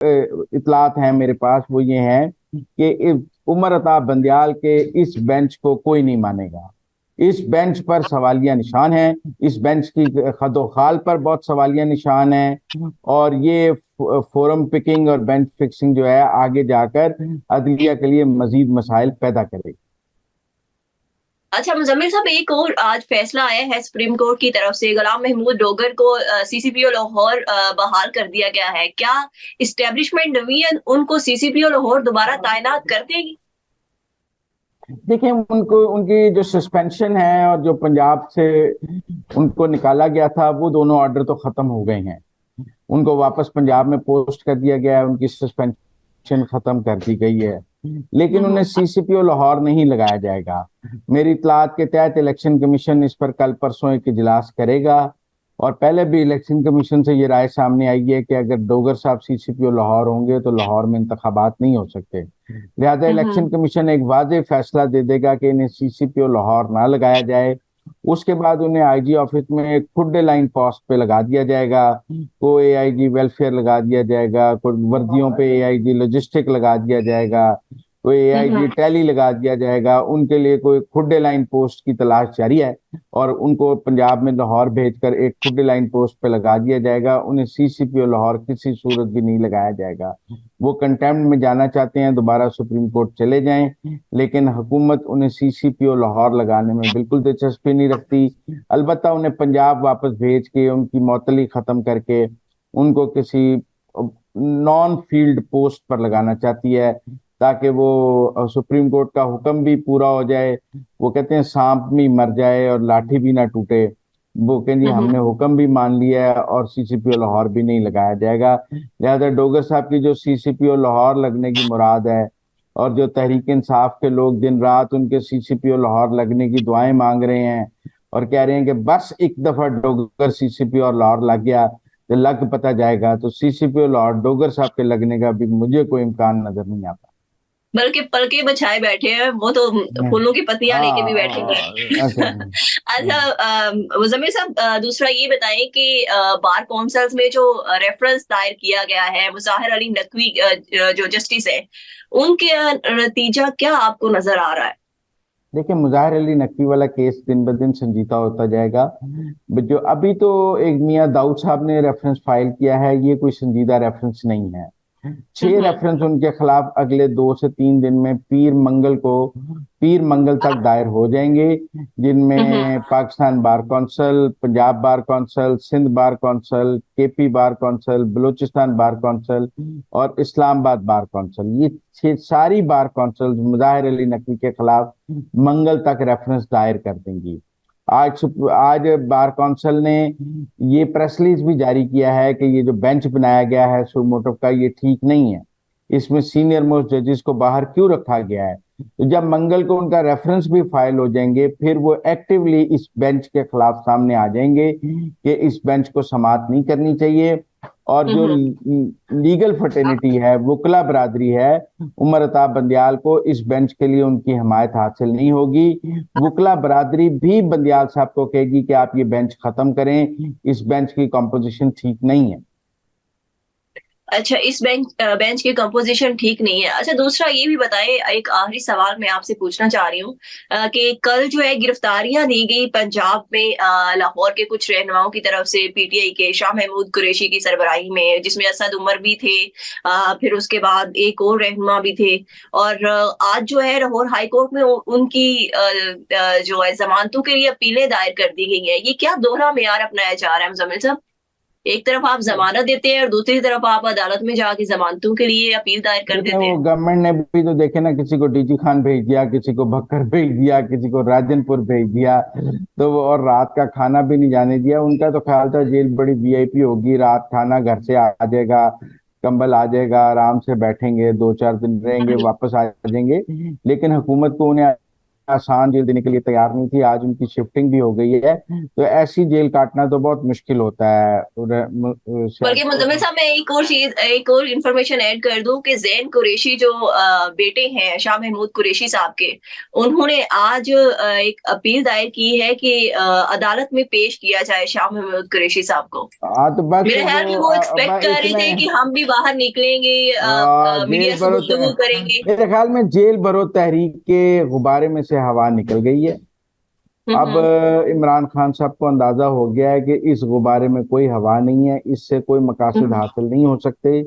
इतलात हैं मेरे पास, वो ये हैं कि उमर अता बंदियाल के इस बेंच को कोई नहीं मानेगा। इस बेंच पर सवालिया निशान है, इस बेंच की खदोखाल पर बहुत सवालिया निशान है, और ये फोरम पिकिंग और बेंच फिक्सिंग जो है आगे जाकर अदलिया के लिए मजीद मसाइल पैदा करेगी। अच्छा मुजम्मिल साहब, एक और आज फैसला आया है सुप्रीम कोर्ट की तरफ से, गुलाम महमूद डोगर को सीसीपीओ लाहौर बहाल कर दिया गया है। क्या इस्टेब्लिशमेंट डिवीजन उनको सीसीपीओ लाहौर दोबारा तैनात कर देगी? देखिए, उनको उनकी जो सस्पेंशन है और जो पंजाब से उनको निकाला गया था, वो दोनों ऑर्डर तो खत्म हो गए हैं। उनको वापस पंजाब में पोस्ट कर दिया गया है, उनकी सस्पेंशन खत्म कर दी गई है। लेकिन उन्हें सीसीपीओ लाहौर नहीं लगाया जाएगा। मेरी इतलात के तहत इलेक्शन कमीशन इस पर कल परसों एक इजलास करेगा, और पहले भी इलेक्शन कमीशन से ये राय सामने आई है कि अगर डोगर साहब सीसीपीओ लाहौर होंगे तो लाहौर में इंतखाबात नहीं हो सकते। लिहाजा हम्म। इलेक्शन कमीशन एक वाजे फैसला दे देगा कि इन्हें सीसीपीओ लाहौर ना लगाया जाए। उसके बाद उन्हें आईजी ऑफिस में एक खुडे लाइन पोस्ट पे लगा दिया जाएगा, कोई एआईजी वेलफेयर लगा दिया जाएगा, कोई वर्दियों पे एआईजी लॉजिस्टिक लगा दिया जाएगा, कोई एआईजी हम्म। टैली लगा दिया जाएगा। उनके लिए कोई खुडे लाइन पोस्ट की तलाश जारी है, और उनको पंजाब में लाहौर भेजकर एक खुडे लाइन पोस्ट पे लगा दिया जाएगा। उन्हें सीसीपीओ लाहौर किसी सूरत भी नहीं लगाया जाएगा। वो कंटेम्प्ट में जाना चाहते हैं, दोबारा सुप्रीम कोर्ट चले जाएं, लेकिन हुकूमत उन्हें सीसीपीओ लाहौर लगाने में बिल्कुल दिलचस्पी नहीं रखती। अलबत्ता उन्हें पंजाब वापस भेज के उनकी मौतली खत्म करके उनको किसी नॉन फील्ड पोस्ट पर लगाना चाहती है, ताकि वो सुप्रीम कोर्ट का हुक्म भी पूरा हो जाए। वो कहते हैं सांप भी मर जाए और लाठी भी ना टूटे। वो कहें जी हम्म। हमने हुक्म भी मान लिया है और सीसीपीओ लाहौर भी नहीं लगाया जाएगा। लिहाजा डोगर साहब की जो सीसीपीओ लाहौर लगने की मुराद है, और जो तहरीक इंसाफ के लोग दिन रात उनके सीसीपीओ लाहौर लगने की दुआएं मांग रहे हैं, और कह रहे हैं कि बस एक दफा डोगर सीसीपीओ और लाहौर लग गया तो लग पता जाएगा, तो सीसीपीओ लाहौर डोगर साहब के लगने का भी मुझे कोई इम्कान नजर नहीं आता। बल्कि पलके बछाए बैठे हैं वो तो, फूलों की पत्तियां लेके भी बैठे हुए अच्छा। हैं। अच्छा मुजम्मिल साहब, दूसरा ये बताएं कि बार कौंसल्स में जो रेफरेंस दायर किया गया है मुजाहिर अली नकवी जो जस्टिस है, उनके नतीजा क्या आपको नजर आ रहा है? देखिए, मुजाहिर अली नकवी वाला केस दिन ब दिन संजीदा होता जाएगा। जो अभी तो एक मियां दाऊद साहब ने रेफरेंस फाइल किया है, ये कोई संजीदा रेफरेंस नहीं है। 6 रेफरेंस उनके खिलाफ अगले 2 से 3 दिन में पीर मंगल तक दायर हो जाएंगे, हम्म। जिनमें Pakistan bar council, Punjab bar council, Sindh bar council, KP bar council, Balochistan bar council और इस्लामाबाद बार कौंसल, ये 6 सारी बार कौंसल मुजाहिर अली नकवी के खिलाफ मंगल तक रेफरेंस दायर कर देंगी। आज बार कौंसिल ने ये प्रेस रिलीज भी जारी किया है कि ये जो बेंच बनाया गया है सुमोटो का, ये ठीक नहीं है। इसमें सीनियर मोस्ट जजेस को बाहर क्यों रखा गया है? तो जब मंगल को उनका रेफरेंस भी फाइल हो जाएंगे, फिर वो एक्टिवली इस बेंच के खिलाफ सामने आ जाएंगे कि इस बेंच को समाअत नहीं करनी चाहिए। और जो हम्म। लीगल फर्टेनिटी है, वकला बरादरी है, उमर अता बंदियाल को इस बेंच के लिए उनकी हमायत हासिल नहीं होगी। वकला बरादरी भी बंदियाल साहब को कहेगी कि आप ये बेंच खत्म करें, इस बेंच की कॉम्पोजिशन ठीक नहीं है। अच्छा, इस बेंच की कंपोजिशन ठीक नहीं है। अच्छा दूसरा ये भी बताएं, एक आखिरी सवाल मैं आपसे पूछना चाह रही हूँ कि कल जो है गिरफ्तारियां दी गई पंजाब में लाहौर के कुछ रहनुमाओं की तरफ से, पीटीआई के शाह महमूद कुरैशी की सरबराही में, जिसमें असद उमर भी थे, फिर उसके बाद एक और रहनुमा भी थे। और आज जो है लाहौर हाई कोर्ट में उनकी जो है जमानतों के लिए अपीलें दायर कर दी गई है। ये क्या दोहरा मेयार अपनाया जा रहा है मुजम्मिल साहब? एक तरफ आप जमानत देते हैं और दूसरी तरफ आप अदालत में जाके जमानतों के लिए अपील दायर कर देखें, देते वो हैं। गवर्नमेंट ने भी तो देखे ना, किसी को डीजी खान भेज दिया, किसी को भक्कर भेज दिया, किसी को राजनपुर भेज दिया, तो वो और रात का खाना भी नहीं जाने दिया। उनका तो ख्याल था जेल बड़ी वीआईपी होगी, रात खाना घर से आ जाएगा, कंबल आ जाएगा, आराम से बैठेंगे, 2 4 दिन रहेंगे, वापस आ जाएंगे। लेकिन हुकूमत को उन्हें आसान जेल देने के लिए तैयार नहीं थी, आज उनकी शिफ्टिंग भी हो गई है। तो ऐसी जेल काटना तो बहुत मुश्किल होता है। बल्कि मुजम्मिल साहब, मैं एक और इन्फॉर्मेशन ऐड कर दूं कि जैन कुरैशी जो बेटे हैं शाह महमूद कुरैशी साहब के, उन्होंने आज एक अपील दायर की है कि अदालत में पेश किया जाए शाह महमूद कुरैशी साहब को। तो बस मेरे ख्याल में वो एक्सपेक्ट कर रहे इतने थे कि हम भी बाहर निकलेंगे, जेल मीडिया से भरो गुफ्तगू करेंगे। मेरे ख्याल में जेल भरो तहरीक के गुब्बारे में से हवा निकल गई है। अब हम्म। इमरान खान साहब को अंदाजा हो गया है कि इस गुब्बारे में कोई हवा नहीं है, इससे कोई मकासद हम्म। हासिल नहीं हो सकते।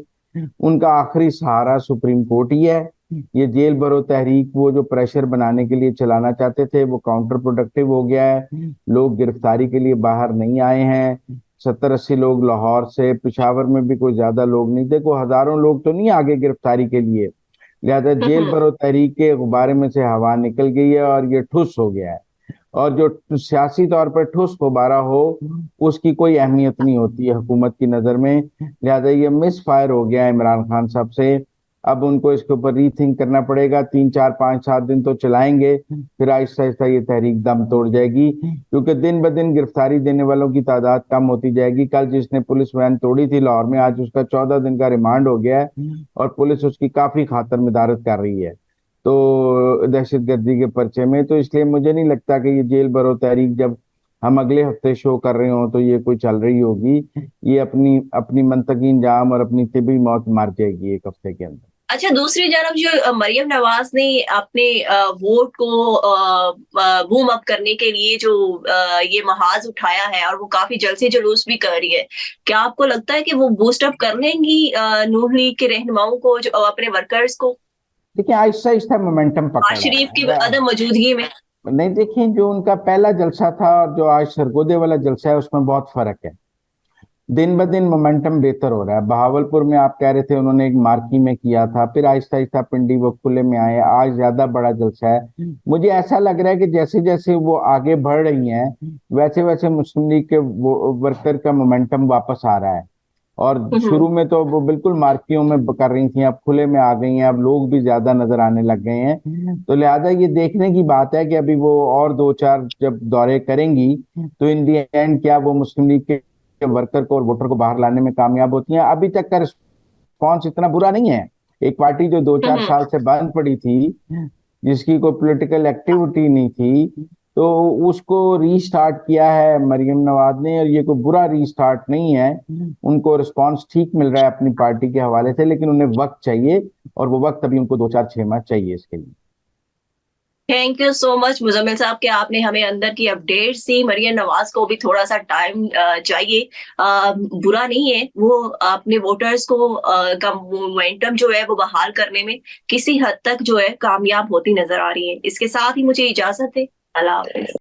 उनका आखिरी सहारा सुप्रीम कोर्ट ही है। ये जेल भरो तहरीक वो जो प्रेशर बनाने के लिए चलाना चाहते थे वो काउंटर प्रोडक्टिव हो गया है। लोग गिरफ्तारी के लिए बाहर नहीं आए हैं। 70-80 लोग लाहौर से, पेशावर में भी कोई ज्यादा लोग नहीं, देखो हजारों लोग तो नहीं आगे गिरफ्तारी के लिए। लिहाजा जेल हम्म। भरो तहरीक के गुब्बारे में से हवा निकल गई है और ये ठुस हो गया है। और जो सियासी तौर पर ठोस गुब्बारा हो उसकी कोई अहमियत नहीं होती है हुकूमत की नजर में। लिहाजा ये मिस फायर हो गया है इमरान खान साहब से। अब उनको इसके ऊपर रीथिंक करना पड़ेगा। 3 4 5 7 दिन तो चलाएंगे, फिर आहिस्ता आहिस्ता ये तहरीक दम तोड़ जाएगी, क्योंकि दिन ब दिन गिरफ्तारी देने वालों की तादाद कम होती जाएगी। कल जिसने पुलिस वैन तोड़ी थी लाहौर में, आज उसका 14 दिन का रिमांड हो गया है और पुलिस उसकी काफी खातर मदारत कर रही है तो दहशतगर्दी के पर्चे में। तो इसलिए मुझे नहीं लगता कि ये जेल भरो तहरीक जब हम अगले हफ्ते शो कर रहे हो तो ये कोई चल रही होगी। ये अपनी अपनी मंतकी इंजाम और अपनी तिबी मौत मार जाएगी 1 हफ्ते के अंदर। अच्छा, दूसरी तरफ जो मरियम नवाज ने अपने वोट को बूम अप करने के लिए जो ये महाज उठाया है और वो काफी जलसे जुलूस भी कर रही है, क्या आपको लगता है कि वो बूस्ट अप कर लेंगी नून लीग के रहनुमाओं को, जो अपने वर्कर्स को, देखिए आहिस्ता आहिस्ता मोमेंटम नवाज पकड़ शरीफ की रहा है। अदम मौजूदगी में? नहीं, देखिए जो उनका पहला जलसा था और जो आज सरगोदे वाला जलसा है उसमें बहुत फर्क है। दिन ब दिन मोमेंटम बेहतर हो रहा है। बहावलपुर में आप कह रहे थे उन्होंने एक मार्की में किया था, फिर आहिस्ता आहिस्ता पिंडी वो खुले में आए, आज ज्यादा बड़ा जलसा है। मुझे ऐसा लग रहा है कि जैसे जैसे वो आगे बढ़ रही हैं वैसे वैसे मुस्लिम लीग के वो वर्कर का मोमेंटम वापस आ रहा है। और हम्म। शुरू में तो वो बिल्कुल मार्कियों में कर रही थी, अब खुले में आ गई हैं, अब लोग भी ज्यादा नजर आने लग गए हैं। तो लिहाजा ये देखने की बात है कि अभी वो और 2 4 जब दौरे करेंगी तो इन दी एंड क्या वो मुस्लिम लीग के वर्कर को और वोटर को बाहर लाने में कामयाब होती हैं। अभी तक का रिस्पॉन्स इतना बुरा नहीं है। एक पार्टी जो 2 4 साल से बंद पड़ी थी, जिसकी कोई पॉलिटिकल एक्टिविटी नहीं थी, तो उसको रीस्टार्ट किया है मरियम नवाज ने, और ये कोई बुरा रीस्टार्ट नहीं है। उनको रिस्पांस ठीक मिल रहा है अपनी पार्टी के हवाले से, लेकिन उन्हें वक्त चाहिए और वो वक्त अभी उनको 2 4 6 माह चाहिए इसके लिए। Thank you so much Muzammil साहब कि आपने हमें अंदर की अपडेट्स दी। मरियम नवाज को भी थोड़ा सा टाइम चाहिए, बुरा नहीं है। वो अपने वोटर्स को का मोमेंटम जो है वो बहाल करने में किसी हद तक जो है कामयाब होती नजर आ रही है। इसके साथ ही मुझे इजाजत है। अल्लाह हाफिज।